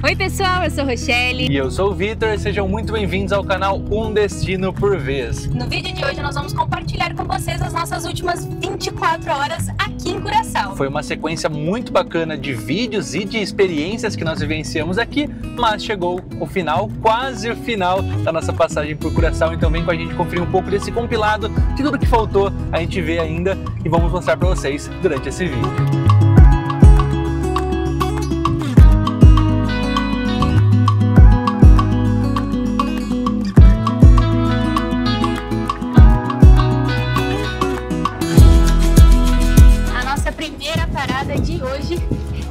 Oi pessoal, eu sou Rochelle. E eu sou o Vitor, sejam muito bem-vindos ao canal Um Destino por Vez. No vídeo de hoje nós vamos compartilhar com vocês as nossas últimas 24 horas aqui em Curaçao. Foi uma sequência muito bacana de vídeos e de experiências que nós vivenciamos aqui, mas chegou o final, quase o final da nossa passagem por Curaçao, então vem com a gente conferir um pouco desse compilado de tudo que faltou a gente ver ainda e vamos mostrar para vocês durante esse vídeo. De hoje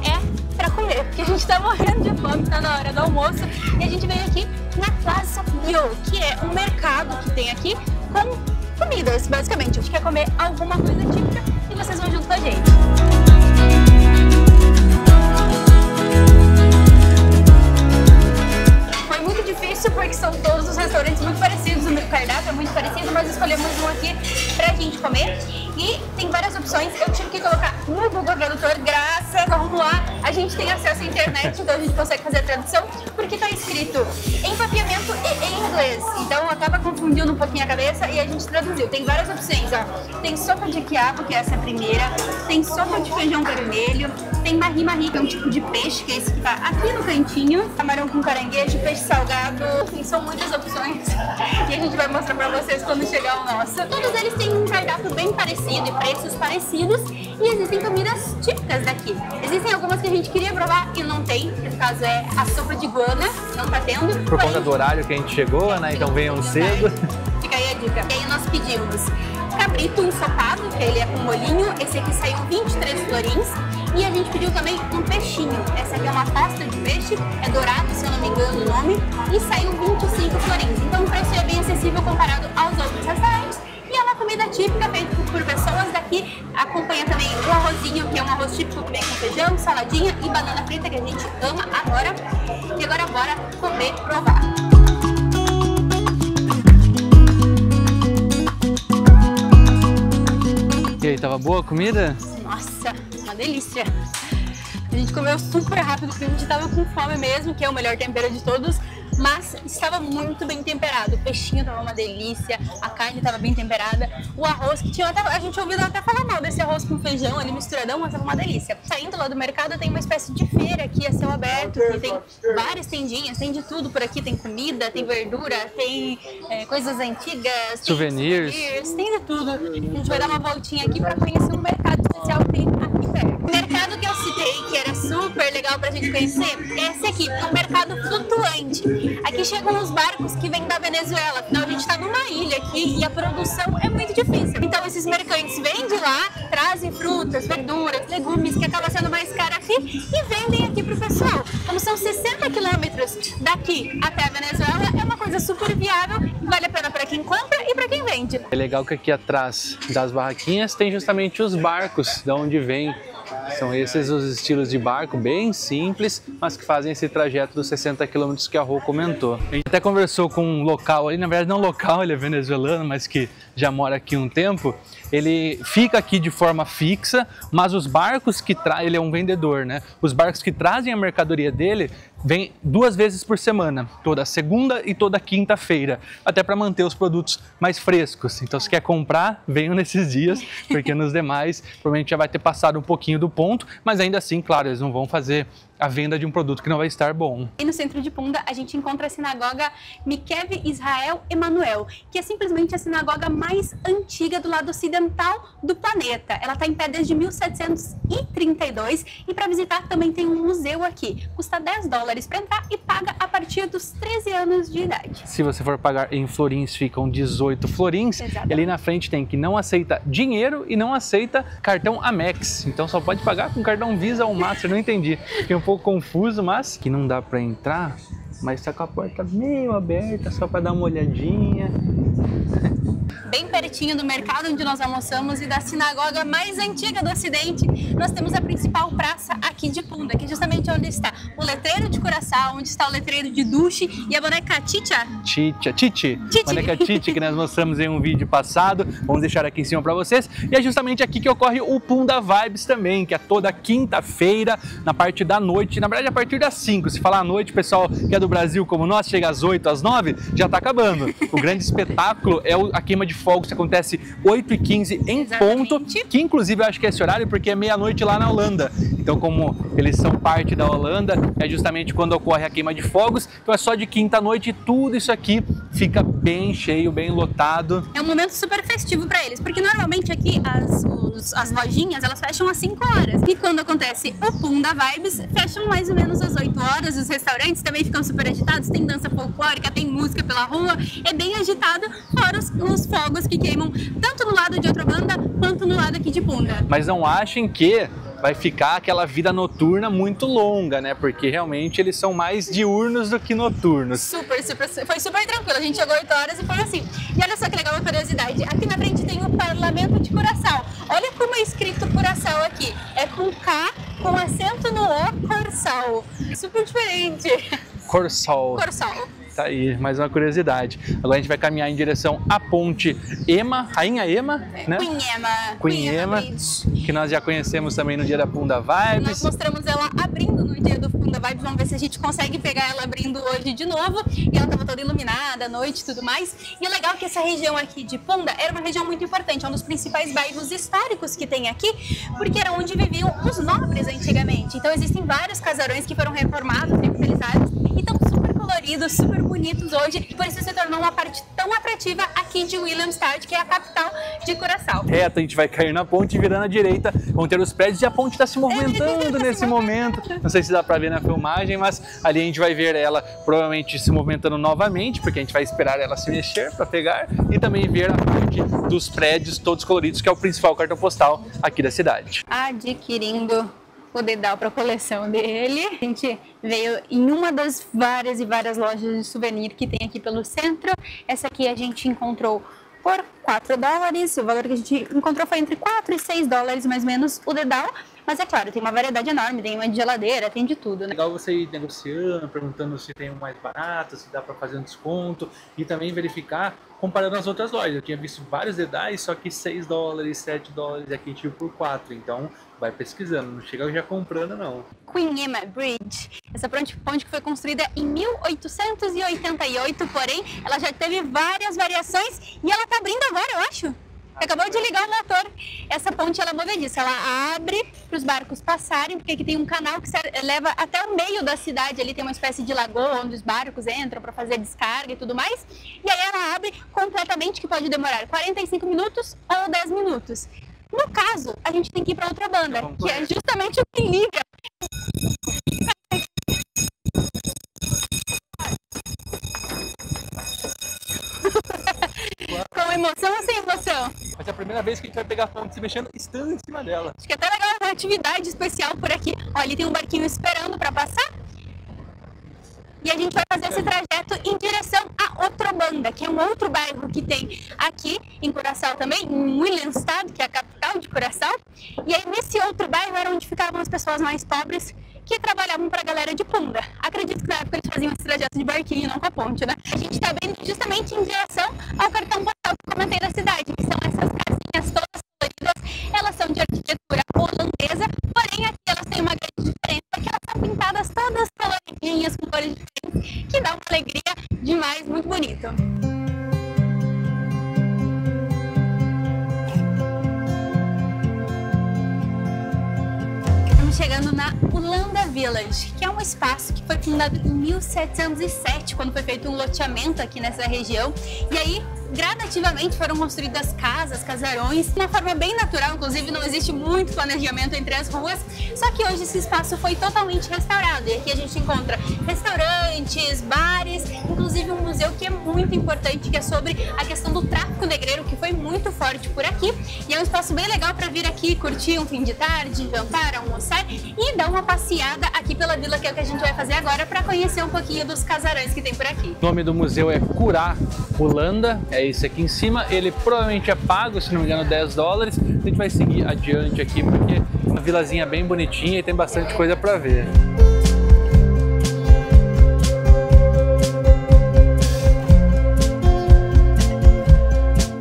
é para comer, porque a gente tá morrendo de fome, tá na hora do almoço e a gente veio aqui na Plaza Bio, que é um mercado que tem aqui com comidas, basicamente. A gente quer comer alguma coisa típica e vocês vão junto com a gente. Foi muito difícil porque são todos os restaurantes muito parecidos, o cardápio é muito parecido, mas escolhemos um aqui pra gente comer. E tem várias opções, eu tive que colocar no Google Tradutor, graças ao lá a gente tem acesso à internet, então a gente consegue fazer a tradução, porque tá escrito em papiamento e em inglês, então acaba confundindo um pouquinho a cabeça e a gente traduziu. Tem várias opções, ó, tem sopa de quiabo, que é essa primeira, tem sopa de feijão vermelho, tem marri-marri, que é um tipo de peixe, que é esse que tá aqui no cantinho, camarão com caranguejo, peixe salgado, enfim, são muitas opções e a gente vai mostrar pra vocês quando chegar o nosso. Todos eles têm um cardápio bem parecido e preços parecidos e existem comidas típicas daqui. Existem algumas que a gente queria provar e não tem, no caso é a sopa de guana, não tá tendo. Por conta do horário que a gente chegou, né, então venham cedo. Fica aí a dica. E aí nós pedimos cabrito ensopado, que ele é com molhinho, esse aqui saiu 23 florins. E a gente pediu também um peixinho, essa aqui é uma pasta de peixe, é dourado, se eu não me engano o nome, e saiu 25 florins. Então o preço é bem acessível comparado aos outros restaurantes. E é uma comida típica feita por pessoas daqui. Acompanha também o arrozinho, que é um arroz típico que vem com feijão, saladinha e banana frita, que a gente ama agora. E agora bora comer, provar. E aí, tava boa a comida? Nossa, uma delícia! A gente comeu super rápido porque a gente tava com fome mesmo, que é o melhor tempero de todos, mas estava muito bem temperado. O peixinho tava uma delícia, a carne tava bem temperada, o arroz que tinha até, a gente ouviu até falar mal desse arroz com feijão ali misturadão, mas tava uma delícia. Saindo lá do mercado tem uma espécie de feira aqui a céu aberto, que tem várias tendinhas, tem de tudo por aqui, tem comida, tem verdura, tem coisas antigas, souvenirs, tem de tudo. A gente vai dar uma voltinha aqui para conhecer um mercado especial que tem aqui perto. O mercado que eu citei, que era super legal pra gente conhecer, é esse aqui, é um mercado flutuante. Aqui chegam os barcos que vêm da Venezuela, afinal a gente tá numa ilha aqui e a produção é muito difícil. Então esses mercantes vêm de lá, trazem frutas, verduras, legumes, que acaba sendo mais caro aqui, e vendem aqui pro pessoal. Como são 60 quilômetros daqui até a Venezuela, é uma coisa super viável, vale a pena para quem compra e para quem vende. É legal que aqui atrás das barraquinhas tem justamente os barcos, de onde vem. São esses os estilos de barco, bem simples, mas que fazem esse trajeto dos 60 km que a Rô comentou. A gente até conversou com um local ali, na verdade não local, ele é venezuelano, mas que já mora aqui um tempo. Ele fica aqui de forma fixa, mas os barcos que trazem, ele é um vendedor, né? Os barcos que trazem a mercadoria dele vêm 2 vezes por semana, toda segunda e toda quinta-feira, até para manter os produtos mais frescos. Então se quer comprar, venham nesses dias, porque nos demais provavelmente já vai ter passado um pouquinho do ponto, mas ainda assim, claro, eles não vão fazer a venda de um produto que não vai estar bom. E no centro de Punda a gente encontra a sinagoga Mikve Israel Emanuel, que é simplesmente a sinagoga mais antiga do lado ocidental do planeta. Ela está em pé desde 1732 e para visitar também tem um museu aqui. Custa $10 para entrar e paga a partir dos 13 anos de idade. Se você for pagar em florins, ficam 18 florins. Exatamente. E ali na frente tem que não aceita dinheiro e não aceita cartão Amex. Então só pode pagar com cartão Visa ou Master, não entendi. Fiquei um pouco confuso, mas que não dá para entrar, mas tá com a porta meio aberta só para dar uma olhadinha. bem pertinho do mercado onde nós almoçamos e da sinagoga mais antiga do Ocidente, nós temos a principal praça aqui de Punda, que é justamente onde está o letreiro de Curaçao, onde está o letreiro de Duche e a boneca Titi. Boneca Titi, que nós mostramos em um vídeo passado, vamos deixar aqui em cima para vocês. E é justamente aqui que ocorre o Punda Vibes também, que é toda quinta-feira, na parte da noite, na verdade a partir das 5, se falar à noite, o pessoal que é do Brasil como nós, chega às 8, às 9, já está acabando. O grande espetáculo é a queima de fogos que acontece 8h15 em ponto, que inclusive eu acho que é esse horário porque é meia-noite lá na Holanda. Então, como eles são parte da Holanda, é justamente quando ocorre a queima de fogos, então é só de quinta à noite e tudo isso aqui fica bem cheio, bem lotado. É um momento super festivo para eles, porque normalmente aqui as lojinhas, elas fecham às 5 horas. E quando acontece o Punda Vibes, fecham mais ou menos às 8 horas. Os restaurantes também ficam super agitados, tem dança folclórica, tem música pela rua, é bem agitado, fora os fogos que queimam tanto no lado de outra banda quanto no lado aqui de Punda. Mas não achem que vai ficar aquela vida noturna muito longa, né? Porque realmente eles são mais diurnos do que noturnos. Foi super tranquilo. A gente chegou 8 horas e foi assim. E olha só que legal uma curiosidade. Aqui na frente tem o Parlamento de Curaçao. Olha como é escrito Curaçao aqui. É com K, com acento no O, Curaçao. Super diferente. Curaçao. Tá aí, mais uma curiosidade. Agora a gente vai caminhar em direção à ponte Ema, Rainha Ema, né? Queen Ema, que nós já conhecemos também no dia da Punda Vibes. Nós mostramos ela abrindo no dia do Punda Vibes, vamos ver se a gente consegue pegar ela abrindo hoje de novo. E ela estava toda iluminada à noite e tudo mais. E o legal é que essa região aqui de Punda era uma região muito importante, é um dos principais bairros históricos que tem aqui, porque era onde viviam os nobres antigamente. Então existem vários casarões que foram reformados, revitalizados, e estão super coloridos, super bonitos hoje, e por isso se tornou uma parte tão atrativa aqui de Willemstad, que é a capital de Curaçao. Reto, a gente vai cair na ponte e virando à direita, vão ter os prédios e a ponte está se movimentando nesse momento. Não sei se dá para ver na filmagem, mas ali a gente vai ver ela provavelmente se movimentando novamente, porque a gente vai esperar ela se mexer para pegar, e também ver a parte dos prédios todos coloridos, que é o principal cartão postal aqui da cidade. Adquirindo o dedal para a coleção dele. A gente veio em uma das várias lojas de souvenir que tem aqui pelo centro. Essa aqui a gente encontrou por $4. O valor que a gente encontrou foi entre 4 e 6 dólares mais ou menos o dedal. Mas é claro, tem uma variedade enorme, tem uma de geladeira, tem de tudo, né? Legal você ir negociando, perguntando se tem um mais barato, se dá para fazer um desconto, e também verificar comparando as outras lojas. Eu tinha visto vários dedais, só que 6 dólares, 7 dólares, aqui tipo por 4, então vai pesquisando, não chega já comprando não. Queen Emma Bridge, essa ponte que foi construída em 1888, porém ela já teve várias variações e ela tá abrindo agora, eu acho. Acabou de ligar o motor. Essa ponte ela é movediça, ela abre para os barcos passarem, porque aqui tem um canal que leva até o meio da cidade, ali tem uma espécie de lagoa onde os barcos entram para fazer descarga e tudo mais. E aí ela abre completamente, que pode demorar 45 minutos ou 10 minutos. No caso, a gente tem que ir para outra banda, que é justamente o que liga. Com emoção ou sem emoção? Mas é a primeira vez que a gente vai pegar a ponte se mexendo estando em cima dela. Acho que é até legal uma atividade especial por aqui. Olha, ali tem um barquinho esperando para passar. E a gente vai fazer esse trajeto em direção a Otrobanda, que é um outro bairro que tem aqui em Curaçao também, em Willemstad, que é a capital de Curaçao. E aí nesse outro bairro era onde ficavam as pessoas mais pobres que trabalhavam para a galera de Punda. Acredito que na época eles faziam esse trajeto de barquinho, não com a ponte, né? A gente está bem justamente em direção ao cartão postal que eu comentei da cidade, que são essas casinhas todas coloridas. Elas são de arquitetura holandesa, porém aqui elas têm uma grande diferença, que elas são pintadas todas coloridinhas, com cores diferentes, que dá uma alegria demais, muito bonito. Chegando na Ulanda Village, que é um espaço que foi fundado em 1707, quando foi feito um loteamento aqui nessa região. E aí, gradativamente foram construídas casas, casarões, de uma forma bem natural, inclusive não existe muito planejamento entre as ruas, só que hoje esse espaço foi totalmente restaurado. E aqui a gente encontra restaurantes, bares, inclusive um museu que é muito importante, que é sobre a questão do tráfico negreiro, que foi muito forte por aqui. E é um espaço bem legal para vir aqui curtir um fim de tarde, jantar, almoçar e dar uma passeada aqui pela vila, que é o que a gente vai fazer agora para conhecer um pouquinho dos casarões que tem por aqui. O nome do museu é Curá Ulanda, é é esse aqui em cima. Ele provavelmente é pago, se não me engano, 10 dólares. A gente vai seguir adiante aqui porque é uma vilazinha bem bonitinha e tem bastante coisa para ver.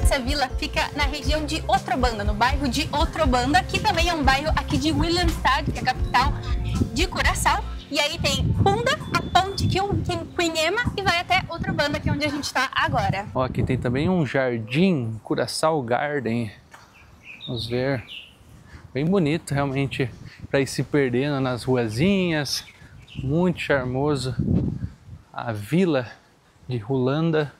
Essa vila fica na região de Otrobanda, no bairro de Otrobanda, que também é um bairro aqui de Willemstad, que é a capital de Curaçao. E aí tem Punda, a ponte que tem Quinhema e vai até Otrobanda, que é onde a gente está agora. Ó, aqui tem também um jardim, Curaçao Garden. Vamos ver. Bem bonito, realmente, para ir se perdendo nas ruazinhas. Muito charmoso. A vila de Rolanda.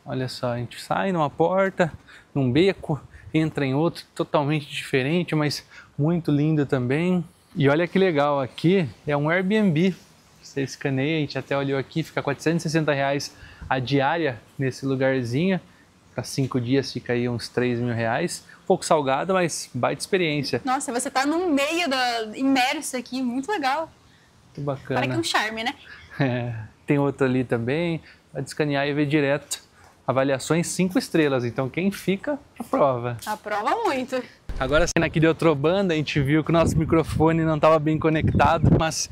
Olha só, a gente sai numa porta, num beco, entra em outro totalmente diferente, mas muito lindo também. E olha que legal, aqui é um Airbnb. Você escaneia, a gente até olhou aqui, fica R$460 a diária nesse lugarzinho. Para 5 dias fica aí uns R$3.000. Um pouco salgado, mas baita experiência. Nossa, você tá no meio imerso aqui, muito legal. Muito bacana. Para que um charme, né? É, tem outro ali também, pode escanear e ver direto. Avaliações 5 estrelas, então quem fica, aprova. Aprova muito. Agora, saindo aqui de Otrobanda, a gente viu que o nosso microfone não estava bem conectado, mas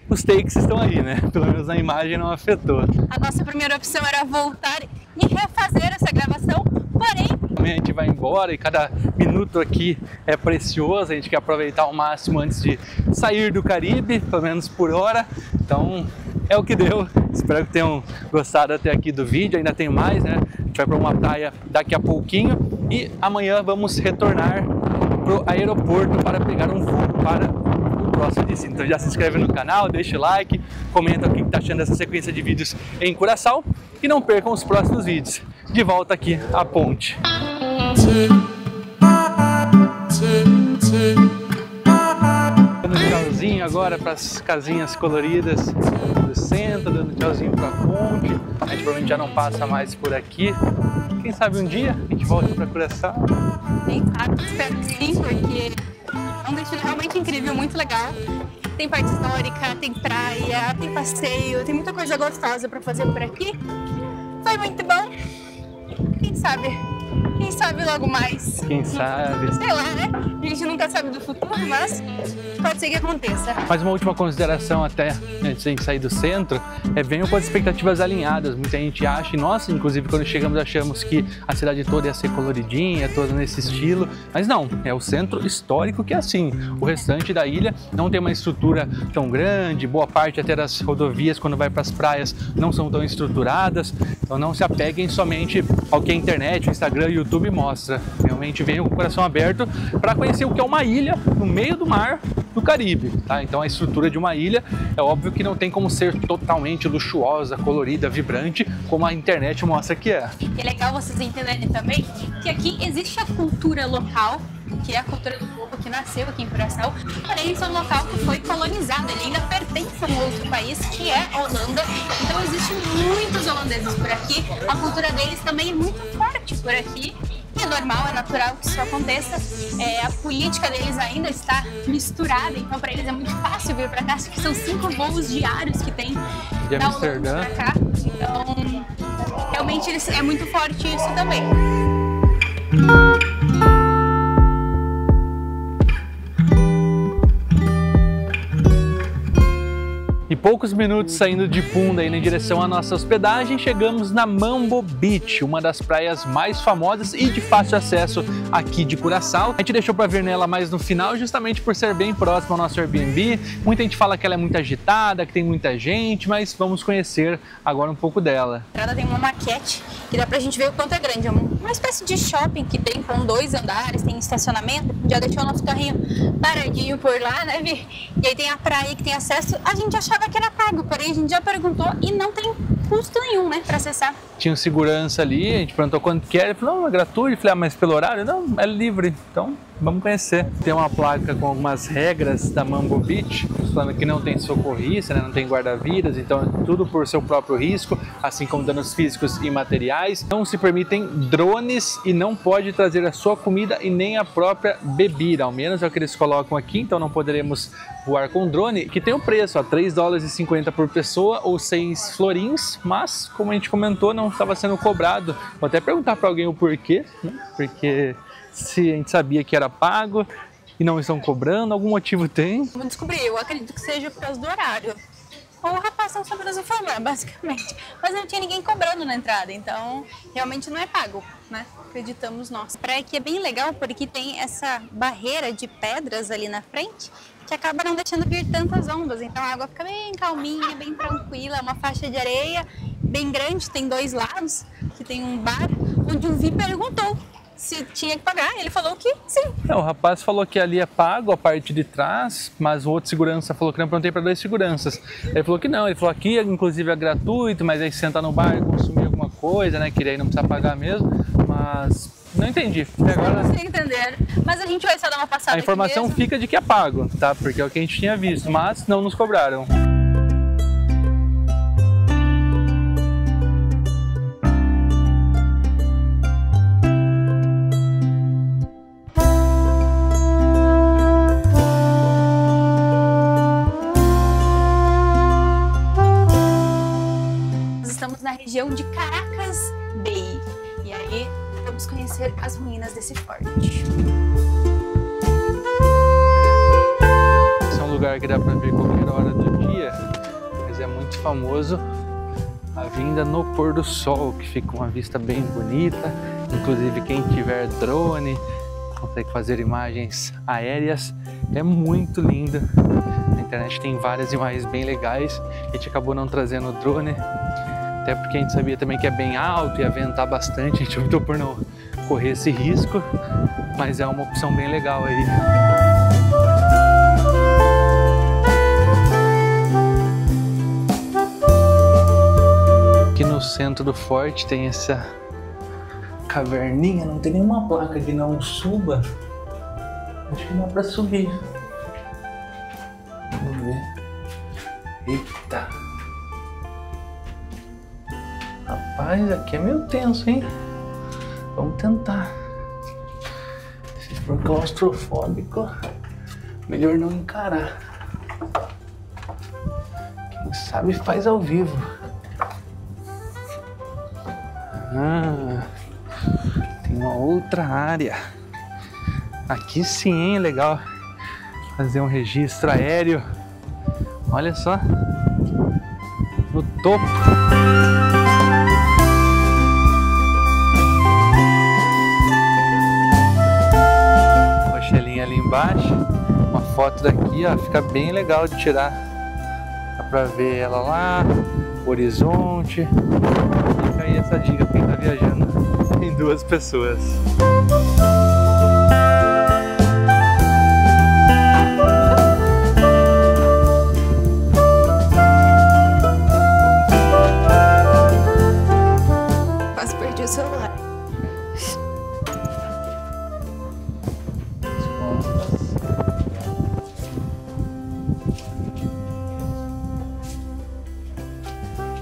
os takes estão aí, né? Pelo menos a imagem não afetou. A nossa primeira opção era voltar e refazer essa gravação, porém... Amanhã a gente vai embora e cada minuto aqui é precioso, a gente quer aproveitar ao máximo antes de sair do Caribe, pelo menos por hora. Então, é o que deu. Espero que tenham gostado até aqui do vídeo, ainda tem mais, né? A gente vai para uma praia daqui a pouquinho e amanhã vamos retornar pro aeroporto para pegar um voo para o próximo destino. Então já se inscreve no canal, deixa o like, comenta o que está achando dessa sequência de vídeos em Curaçao e não percam os próximos vídeos. De volta aqui à ponte. Dando tchauzinho agora para as casinhas coloridas do centro, dando tchauzinho para a ponte. A gente provavelmente já não passa mais por aqui. Quem sabe um dia a gente volta para Curaçao. Quem sabe, espero que sim, porque é um destino realmente incrível, muito legal. Tem parte histórica, tem praia, tem passeio, tem muita coisa gostosa para fazer por aqui. Foi muito bom. Quem sabe? Quem sabe logo mais? Quem sabe? Sei lá, né? A gente nunca sabe do futuro, mas pode ser que aconteça. Mas uma última consideração até, antes de a gente sair do centro, venham com as expectativas alinhadas. Muita gente acha, e nós, inclusive, quando chegamos, achamos que a cidade toda ia ser coloridinha, toda nesse estilo. Mas não, é o centro histórico que é assim. O restante da ilha não tem uma estrutura tão grande, boa parte até das rodovias, quando vai para as praias, não são tão estruturadas. Então não se apeguem somente ao que a internet, o Instagram e o YouTube mostra. Realmente venham com o coração aberto para conhecer o que é uma ilha no meio do mar do Caribe, tá? Então a estrutura de uma ilha é óbvio que não tem como ser totalmente luxuosa, colorida, vibrante, como a internet mostra que é. E é legal vocês entenderem também que aqui existe a cultura local, que é a cultura do povo que nasceu aqui em Curaçao, porém isso é um local que foi colonizado, ele ainda pertence a um outro país, que é a Holanda. Então existem muitos holandeses por aqui, a cultura deles também é muito forte por aqui. É normal, é natural que isso aconteça. A política deles ainda está misturada, então para eles é muito fácil vir para cá. Acho que são 5 voos diários que tem de da Amsterdã para cá. Então, realmente é muito forte isso também. E poucos minutos saindo de Punda em direção à nossa hospedagem, chegamos na Mambo Beach, uma das praias mais famosas e de fácil acesso aqui de Curaçao. A gente deixou para ver nela mais no final, justamente por ser bem próximo ao nosso Airbnb. Muita gente fala que ela é muito agitada, que tem muita gente, mas vamos conhecer agora um pouco dela. A entrada tem uma maquete que dá pra gente ver o quanto é grande. É uma espécie de shopping que tem com 2 andares, tem estacionamento. Já deixou o nosso carrinho paradinho por lá, né, Vi? E aí tem a praia que tem acesso. A gente achava que era pago, porém a gente já perguntou e não tem custo nenhum, né, para acessar. Tinha um segurança ali, a gente perguntou quanto que era, ele falou, não, é gratuito. Eu falei, mas pelo horário? Não, é livre. Então, Vamos conhecer. Tem uma placa com algumas regras da Mambo Beach, falando que não tem socorrista, né? Não tem guarda-vidas, então é tudo por seu próprio risco, assim como danos físicos e materiais. Não se permitem drones e não pode trazer a sua comida e nem a própria bebida, ao menos é o que eles colocam aqui, então não poderemos voar com drone, que tem o preço, ó, $3,50 por pessoa ou 6 florins, mas como a gente comentou, não estava sendo cobrado. Vou até perguntar para alguém o porquê, né? Porque se a gente sabia que era pago e não estão cobrando, algum motivo tem? Vamos descobrir, eu acredito que seja por causa do horário. Ou o rapaz não sabe nos informar, basicamente. Mas não tinha ninguém cobrando na entrada, então realmente não é pago, né? Acreditamos nós. A praia aqui é bem legal porque tem essa barreira de pedras ali na frente que acaba não deixando vir tantas ondas, então a água fica bem calminha, bem tranquila, é uma faixa de areia bem grande, tem 2 lados, que tem um bar, onde o Vi perguntou se tinha que pagar, ele falou que sim. O rapaz falou que ali é pago a parte de trás, mas o outro segurança falou que não. Perguntei para 2 seguranças. Ele falou que não, ele falou aqui inclusive é gratuito, mas aí senta no bar e consumir alguma coisa, né, que aí não precisa pagar mesmo, mas não entendi. Agora não sei entender, mas a gente vai só dar uma passada. A informação aqui fica de que é pago, tá? Porque é o que a gente tinha visto, mas não nos cobraram. Na região de Caracas Bay. E aí, vamos conhecer as ruínas desse forte. Esse é um lugar que dá para ver qualquer hora do dia, mas é muito famoso a vinda no pôr do sol, que fica uma vista bem bonita. Inclusive, quem tiver drone consegue fazer imagens aéreas. É muito lindo. Na internet tem várias imagens bem legais. A gente acabou não trazendo o drone, até porque a gente sabia também que é bem alto e ia ventar bastante, a gente optou por não correr esse risco, mas é uma opção bem legal aí. Aqui no centro do forte tem essa caverninha, não tem nenhuma placa que não suba, acho que dá pra subir. Vamos ver. Eita! Rapaz, aqui é meio tenso, hein? Vamos tentar. Se for claustrofóbico, melhor não encarar. Quem sabe faz ao vivo. Ah, tem uma outra área. Aqui sim, hein? Legal fazer um registro aéreo. Olha só. No topo. Ali embaixo, uma foto daqui, ó, fica bem legal de tirar. Dá pra ver ela lá, horizonte. Fica aí essa dica pra quem tá viajando em 2 pessoas. Quase perdi o celular.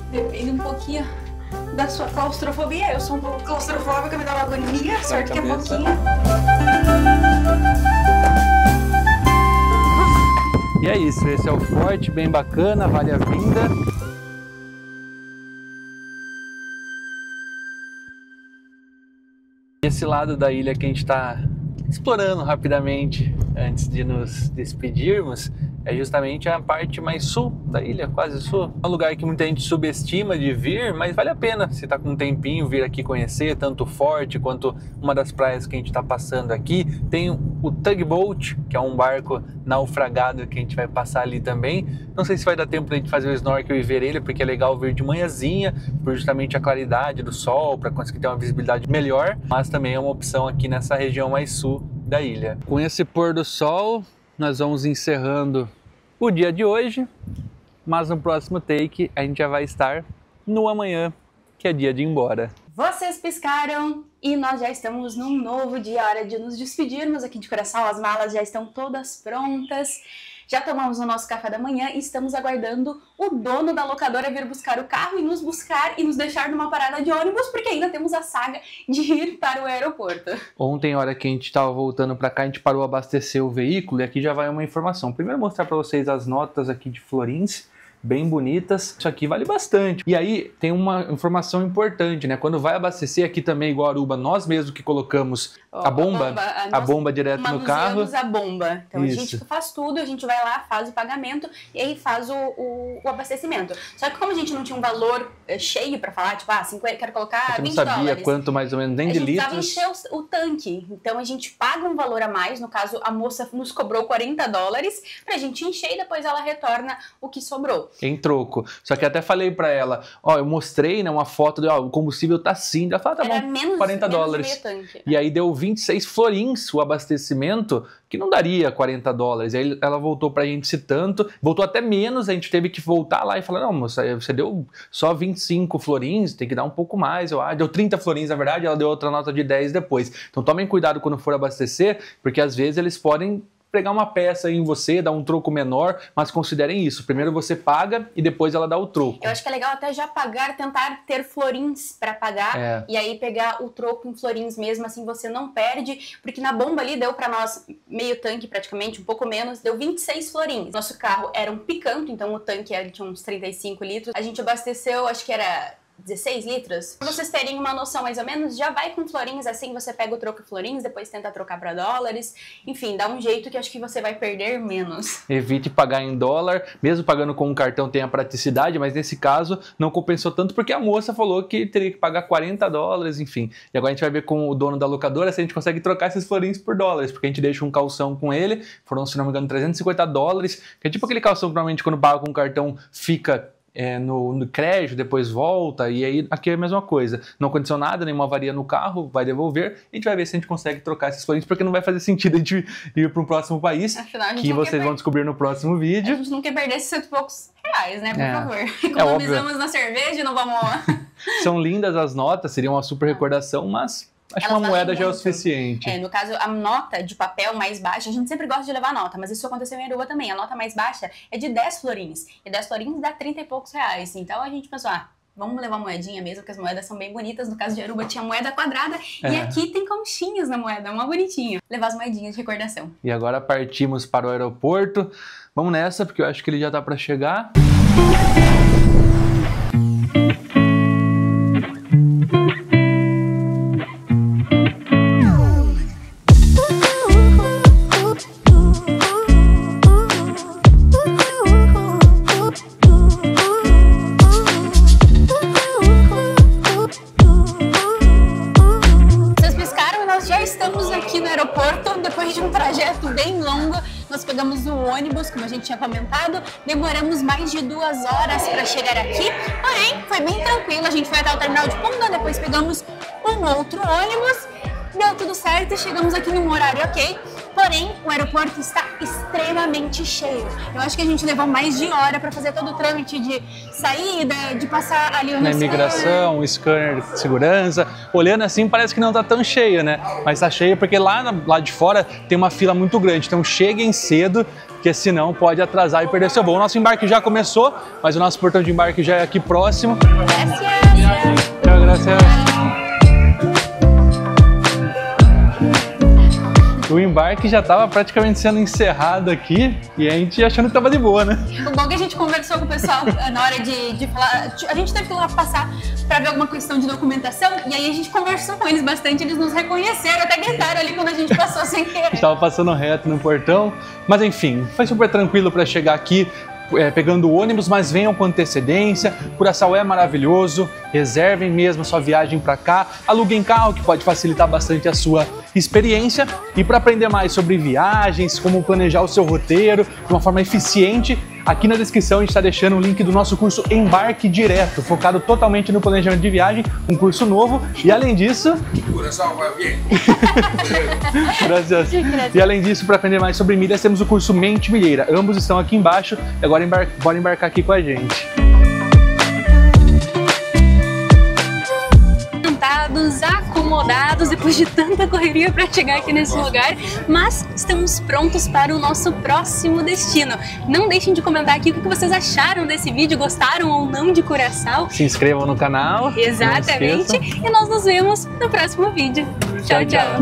Depende um pouquinho da sua claustrofobia. Eu sou um pouco claustrofóbica, me dá uma agonia, sorte que é pouquinho. E é isso, esse é o forte, bem bacana, vale a vinda. Esse lado da ilha que a gente está explorando rapidamente antes de nos despedirmos é justamente a parte mais sul da ilha, quase sul. É um lugar que muita gente subestima de vir, mas vale a pena, se tá com um tempinho, vir aqui conhecer, tanto o forte quanto uma das praias que a gente está passando aqui. Tem o Tugboat, que é um barco naufragado que a gente vai passar ali também. Não sei se vai dar tempo pra gente fazer o snorkel e ver ele, porque é legal vir de manhãzinha, por justamente a claridade do sol, para conseguir ter uma visibilidade melhor, mas também é uma opção aqui nessa região mais sul da ilha. Com esse pôr do sol, nós vamos encerrando o dia de hoje, mas no próximo take a gente já vai estar no amanhã, que é dia de ir embora. Vocês piscaram e nós já estamos num novo dia, hora de nos despedirmos aqui de Curaçao. As malas já estão todas prontas, já tomamos o nosso café da manhã e estamos aguardando o dono da locadora vir buscar o carro e nos buscar e nos deixar numa parada de ônibus, porque ainda temos a saga de ir para o aeroporto. Ontem, a hora que a gente estava voltando para cá, a gente parou a abastecer o veículo e aqui já vai uma informação. Primeiro mostrar para vocês as notas aqui de florins, bem bonitas. Isso aqui vale bastante. E aí tem uma informação importante, né? Quando vai abastecer aqui também, igual Aruba, nós mesmos que colocamos a bomba direto no carro. A bomba. Então Isso. A gente faz tudo, a gente vai lá, faz o pagamento e aí faz o abastecimento. Só que como a gente não tinha um valor cheio pra falar, tipo, 50, quero colocar 20 dólares. não sabia quanto mais ou menos, nem de litros. A gente precisava encher o tanque. Então a gente paga um valor a mais, no caso a moça nos cobrou 40 dólares pra gente encher e depois ela retorna o que sobrou. Em troco. Só que até falei pra ela, eu mostrei, né, uma foto de, o combustível tá assim. Ela falou, tá Era bom, menos, 40 menos dólares. meio tanque. E aí deu 26 florins o abastecimento, que não daria 40 dólares. Aí ela voltou pra gente esse tanto, voltou até menos, a gente teve que voltar lá e falar, não, moça, você deu só 25 florins, tem que dar um pouco mais, eu acho. Deu 30 florins, na verdade, ela deu outra nota de 10 depois. Então tomem cuidado quando for abastecer, porque às vezes eles podem pegar uma peça em você, dar um troco menor, mas considerem isso. Primeiro você paga e depois ela dá o troco. Eu acho que é legal até já pagar, tentar ter florins para pagar e aí pegar o troco em florins mesmo, assim você não perde, porque na bomba ali deu para nós meio tanque praticamente, um pouco menos, deu 26 florins. Nosso carro era um picanto, então o tanque tinha uns 35 litros. A gente abasteceu, acho que era 16 litros. Pra vocês terem uma noção mais ou menos, já vai com florins, assim você pega o troco em florins, depois tenta trocar para dólares, enfim, dá um jeito que acho que você vai perder menos. Evite pagar em dólar, mesmo pagando com um cartão tem a praticidade, mas nesse caso não compensou tanto porque a moça falou que teria que pagar 40 dólares, enfim. E agora a gente vai ver com o dono da locadora se a gente consegue trocar esses florins por dólares, porque a gente deixa um calção com ele, foram, se não me engano, 350 dólares, que é tipo aquele calção que normalmente quando paga com um cartão fica no crédito, depois volta, e aí aqui é a mesma coisa. Não aconteceu nada, nenhuma avaria no carro, vai devolver, a gente vai ver se a gente consegue trocar esses florins, porque não vai fazer sentido a gente ir para um próximo país, afinal, que vocês vão descobrir no próximo vídeo. A gente não quer perder esses 100 e poucos reais, né, por favor. Economizamos na cerveja e não vamos... São lindas as notas, seria uma super recordação, mas... acho que uma moeda já é o suficiente. No caso, a nota de papel mais baixa, a gente sempre gosta de levar nota, mas isso aconteceu em Aruba também. A nota mais baixa é de 10 florins. E 10 florins dá 30 e poucos reais. Então a gente pensou, vamos levar moedinha mesmo, porque as moedas são bem bonitas. No caso de Aruba tinha moeda quadrada e aqui tem conchinhas na moeda, uma bonitinha. Levar as moedinhas de recordação. E agora partimos para o aeroporto. Vamos nessa, porque eu acho que ele já tá para chegar. Nós pegamos o ônibus, como a gente tinha comentado, demoramos mais de 2 horas para chegar aqui, porém foi bem tranquilo, a gente foi até o terminal de Punta, depois pegamos um outro ônibus, deu tudo certo, chegamos aqui num horário ok, porém o aeroporto está extremamente cheio. Eu acho que a gente levou mais de hora para fazer todo o trâmite de saída, de passar ali na imigração, o scanner de segurança. Olhando assim parece que não tá tão cheio, né? Mas tá cheio porque lá de fora tem uma fila muito grande. Então cheguem cedo, porque senão pode atrasar e perder seu voo. O nosso embarque já começou, mas o nosso portão de embarque já é aqui próximo. Gracias. O embarque já estava praticamente sendo encerrado aqui e a gente achando que estava de boa, né? O bom é que a gente conversou com o pessoal na hora de falar, a gente teve que ir lá passar para ver alguma questão de documentação e aí a gente conversou com eles bastante, eles nos reconheceram, até gritaram ali quando a gente passou sem querer. Estava passando reto no portão, mas enfim, foi super tranquilo para chegar aqui. Pegando o ônibus, mas venham com antecedência. Curaçao é maravilhoso, reservem mesmo a sua viagem para cá, aluguem carro que pode facilitar bastante a sua experiência. E para aprender mais sobre viagens, como planejar o seu roteiro de uma forma eficiente, aqui na descrição a gente está deixando o link do nosso curso Embarque Direto, focado totalmente no planejamento de viagem, um curso novo. E além disso... Graças. E além disso, para aprender mais sobre milhas, temos o curso Mente Milheira. Ambos estão aqui embaixo. Agora bora embarcar aqui com a gente. depois de tanta correria para chegar aqui nesse lugar, mas estamos prontos para o nosso próximo destino. Não deixem de comentar aqui o que vocês acharam desse vídeo, gostaram ou não de Curaçao. Se inscrevam no canal. Exatamente. E nós nos vemos no próximo vídeo. Tchau, tchau.